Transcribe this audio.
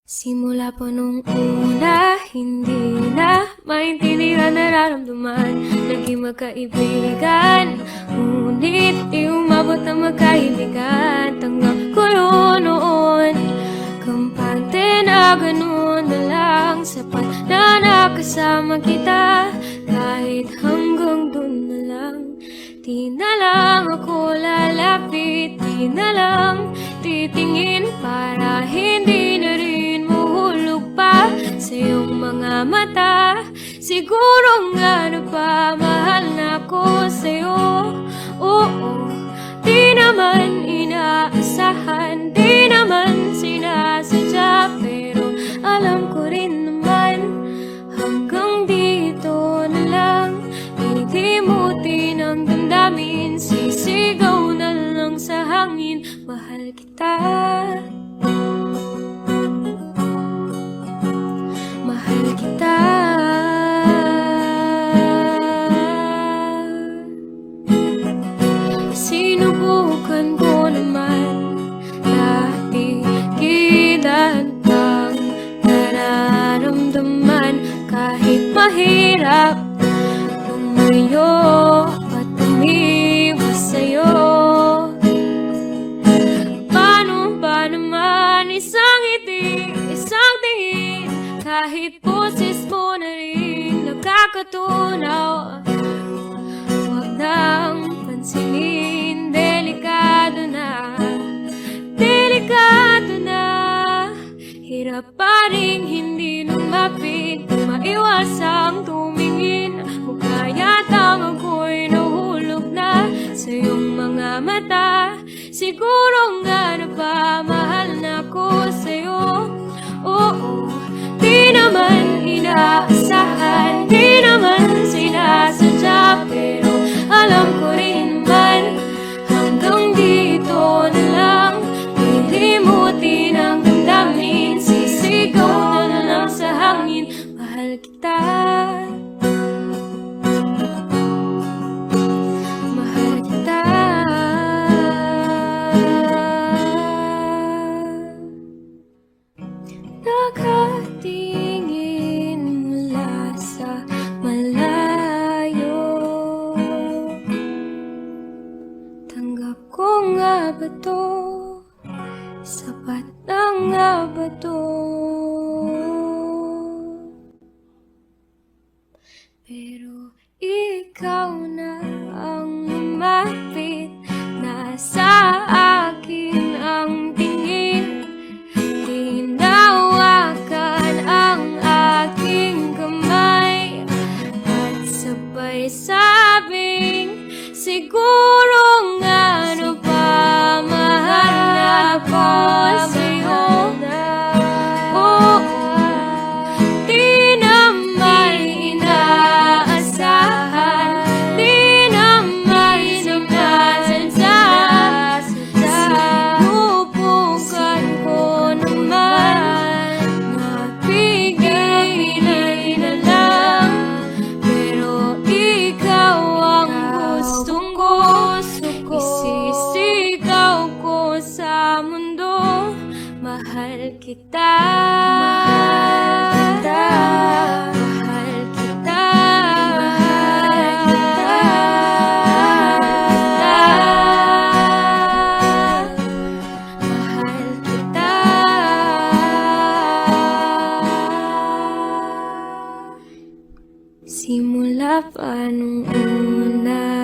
Simula pa nung una, hindi na maintindihan nararamdaman. Naging magkaibigan, ngunit di umabot na magkaibigan. Tanggap ko yun noon, kampante na ganun na lang. Sapat na nakasama kita, kahit hanggang dun na lang. Di na lang ako lalapit, di na lang titingin para hindi na rin mahulog pa sa iyong mga mata. Siguro nga napamahal na ako sa'yo. Oo, di naman inaasahan, di naman sinasadya, pero alam ko rin naman hanggang dito na lang. Hinimutin ang damdamin, sisigaw na lang sa hangin, mahal kita. Mahal kita. Sinubukan ko naman natigilan ang nararamdaman, kahit mahirap lumayo at umiwas sa'yo. Paano ba naman isang ngiti, isang tingin, kahit boses mo na rin nakakatunaw? Huwag nang pansinin, delikado na, delikado na. Hirap pa rin hindi lumapit, maiwasang tumingin. Mukha yatang ako'y nahulog na sa iyong mga mata. Siguro nga napamahal na ako sa'yo. Oo, di naman inaasahan, di naman sinasadya, pero alam ko rin naman hanggang dito na lang. Hilimutin ang damdamin, sisigaw na lang sa hangin, mahal kita. Mahal kita. Nakatingin mula sa malayo, tanggap ko nga ba to? Sapat na nga ba to? Pero ikaw na ang lumapit, nasa akin ang tingin. Tinawakan ang aking kamay at sabay sabing, siguro nga napamahal na ako sa'yo. Oo, di naman inaasahan, di naman sinasadya. Sinubukan ko naman napigilan na lang, pero ikaw ang gustong ko. Isisigaw ko sa mundo, mahal kita. Mahal kita. Mahal kita. Simula pa nung una,